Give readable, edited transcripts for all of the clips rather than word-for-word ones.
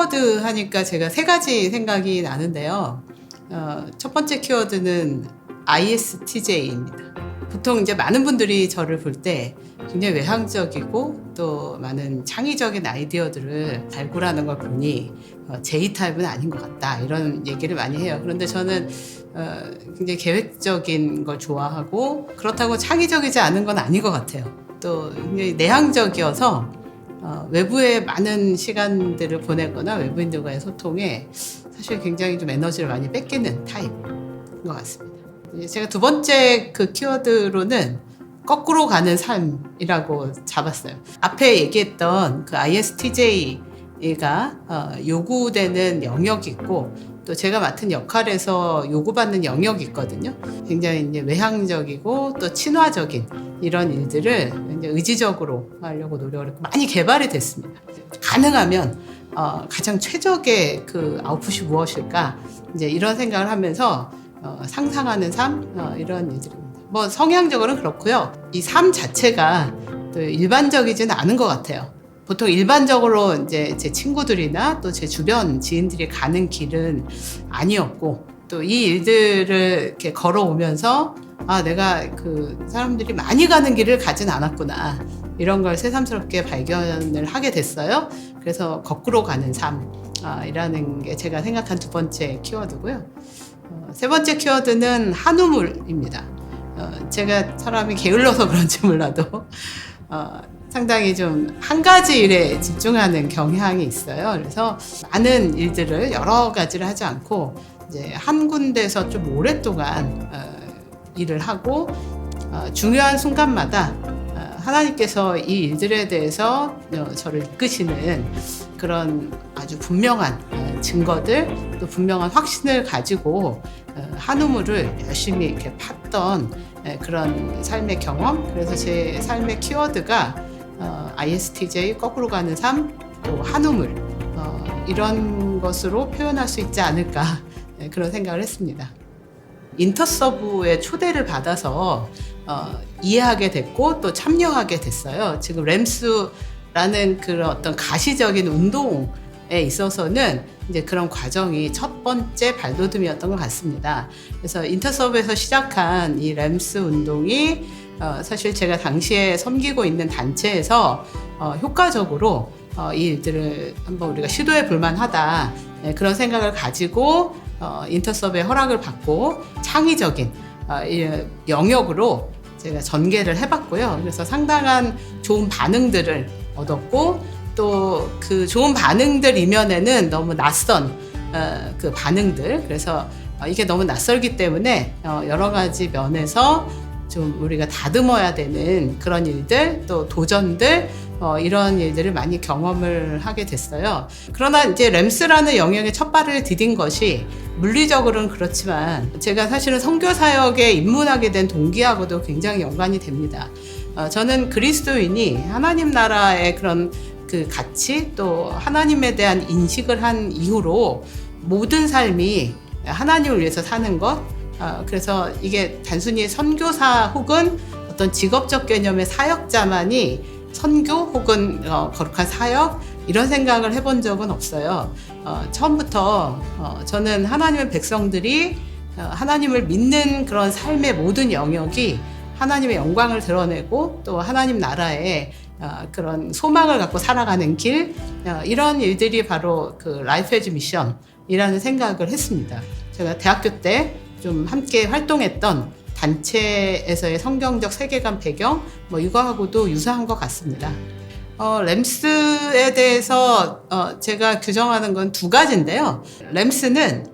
키워드 하니까 제가 세 가지 생각이 나는데요. 첫 번째 키워드는 ISTJ입니다. 보통 이제 많은 분들이 저를 볼 때 굉장히 외향적이고 또 많은 창의적인 아이디어들을 발굴하는 걸 보니 J타입은 아닌 것 같다 이런 얘기를 많이 해요. 그런데 저는 굉장히 계획적인 걸 좋아하고 그렇다고 창의적이지 않은 건 아닌 것 같아요. 또 굉장히 내향적이어서 외부에 많은 시간들을 보내거나 외부인들과의 소통에 사실 굉장히 좀 에너지를 많이 뺏기는 타입인 것 같습니다. 제가 두 번째 그 키워드로는 거꾸로 가는 삶이라고 잡았어요. 앞에 얘기했던 그 ISTJ가 요구되는 영역이 있고 또 제가 맡은 역할에서 요구받는 영역이 있거든요. 굉장히 이제 외향적이고 또 친화적인 이런 일들을 이제 의지적으로 하려고 노력을 했고 많이 개발이 됐습니다. 가능하면 가장 최적의 그 아웃풋이 무엇일까 이제 이런 생각을 하면서 상상하는 삶 이런 일들입니다. 뭐 성향적으로는 그렇고요. 이 삶 자체가 또 일반적이지는 않은 것 같아요. 보통 일반적으로 이제 제 친구들이나 또 제 주변 지인들이 가는 길은 아니었고 또 이 일들을 이렇게 걸어오면서 내가 그 사람들이 많이 가는 길을 가진 않았구나 이런 걸 새삼스럽게 발견을 하게 됐어요. 그래서 거꾸로 가는 삶이라는 게 제가 생각한 두 번째 키워드고요. 세 번째 키워드는 한우물입니다. 제가 사람이 게을러서 그런지 몰라도 상당히 좀 한 가지 일에 집중하는 경향이 있어요. 그래서 많은 일들을 여러 가지를 하지 않고 이제 한 군데서 좀 오랫동안 일을 하고 중요한 순간마다 하나님께서 이 일들에 대해서 저를 이끄시는 그런 아주 분명한 증거들 또 분명한 확신을 가지고 한 우물을 열심히 이렇게 팠던 그런 삶의 경험. 그래서 제 삶의 키워드가 ISTJ 거꾸로 가는 삶, 또 한 우물 이런 것으로 표현할 수 있지 않을까 그런 생각을 했습니다. 인터서브의 초대를 받아서 이해하게 됐고 또 참여하게 됐어요. 지금 램스라는 그런 어떤 가시적인 운동에 있어서는 이제 그런 과정이 첫 번째 발돋움이었던 것 같습니다. 그래서 인터서브에서 시작한 이 램스 운동이 사실 제가 당시에 섬기고 있는 단체에서 효과적으로 이 일들을 한번 우리가 시도해 볼 만하다 그런 생각을 가지고 인터서브의 허락을 받고 창의적인 영역으로 제가 전개를 해봤고요. 그래서 상당한 좋은 반응들을 얻었고 또 그 좋은 반응들 이면에는 너무 낯선 그 반응들 그래서 이게 너무 낯설기 때문에 여러 가지 면에서 좀 우리가 다듬어야 되는 그런 일들 또 도전들 이런 일들을 많이 경험을 하게 됐어요. 그러나 이제 램스라는 영역에 첫 발을 디딘 것이 물리적으로는 그렇지만 제가 사실은 선교 사역에 입문하게 된 동기하고도 굉장히 연관이 됩니다. 저는 그리스도인이 하나님 나라의 그런 그 가치 또 하나님에 대한 인식을 한 이후로 모든 삶이 하나님을 위해서 사는 것 그래서 이게 단순히 선교사 혹은 어떤 직업적 개념의 사역자만이 선교 혹은 거룩한 사역 이런 생각을 해본 적은 없어요. 처음부터 저는 하나님의 백성들이 하나님을 믿는 그런 삶의 모든 영역이 하나님의 영광을 드러내고 또 하나님 나라에 그런 소망을 갖고 살아가는 길 이런 일들이 바로 그 라이프 에즈 미션이라는 생각을 했습니다. 제가 대학교 때 좀 함께 활동했던 단체에서의 성경적 세계관 배경 뭐 이거하고도 유사한 것 같습니다. 램스에 대해서 제가 규정하는 건 두 가지인데요. 램스는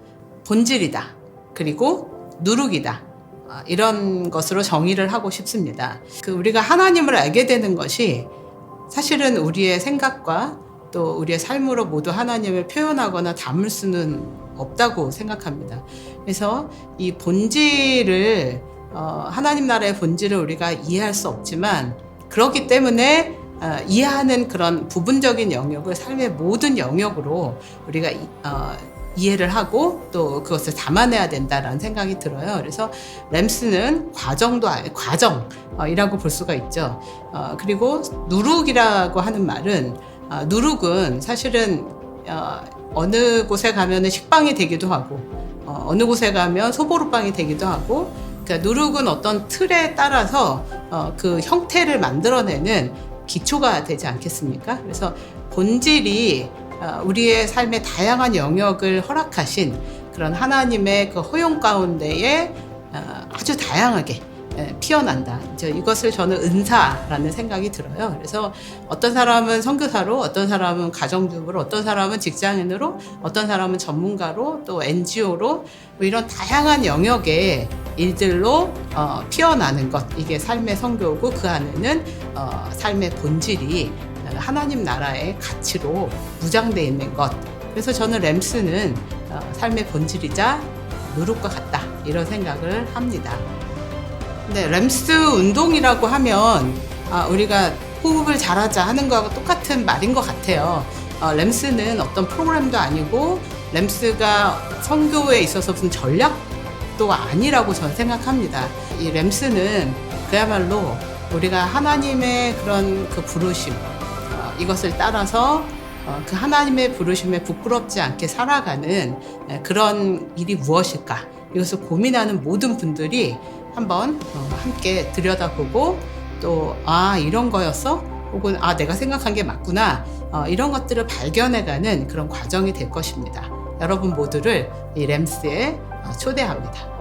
본질이다. 그리고 누룩이다. 이런 것으로 정의를 하고 싶습니다. 우리가 하나님을 알게 되는 것이 사실은 우리의 생각과 또 우리의 삶으로 모두 하나님을 표현하거나 담을 수는 없다고 생각합니다. 그래서 이 본질을 하나님 나라의 본질을 우리가 이해할 수 없지만 그렇기 때문에 이해하는 그런 부분적인 영역을 삶의 모든 영역으로 우리가 이해를 하고 또 그것을 담아내야 된다라는 생각이 들어요. 그래서 램스는 과정이라고 볼 수가 있죠. 그리고 누룩이라고 하는 말은 누룩은 사실은 어느 곳에 가면 식빵이 되기도 하고 어느 곳에 가면 소보루빵이 되기도 하고, 그러니까 누룩은 어떤 틀에 따라서 그 형태를 만들어내는 기초가 되지 않겠습니까? 그래서 본질이 우리의 삶의 다양한 영역을 허락하신 그런 하나님의 그 허용 가운데에 아주 다양하게 피어난다. 이것을 저는 은사라는 생각이 들어요. 그래서 어떤 사람은 선교사로, 어떤 사람은 가정주부로, 어떤 사람은 직장인으로, 어떤 사람은 전문가로, 또 NGO로 이런 다양한 영역의 일들로 피어나는 것, 이게 삶의 선교고, 그 안에는 삶의 본질이 하나님 나라의 가치로 무장되어 있는 것. 그래서 저는 램스는 삶의 본질이자 누룩과 같다, 이런 생각을 합니다. 네, 램스 운동이라고 하면 우리가 호흡을 잘하자 하는 거하고 똑같은 말인 것 같아요. 램스는 어떤 프로그램도 아니고, 램스가 선교에 있어서 무슨 전략도 아니라고 저는 생각합니다. 이 램스는 그야말로 우리가 하나님의 그런 그 부르심, 이것을 따라서 그 하나님의 부르심에 부끄럽지 않게 살아가는 그런 일이 무엇일까, 이것을 고민하는 모든 분들이 한번 함께 들여다보고, 또 이런 거였어? 혹은 내가 생각한 게 맞구나, 이런 것들을 발견해가는 그런 과정이 될 것입니다. 여러분 모두를 이 램스에 초대합니다.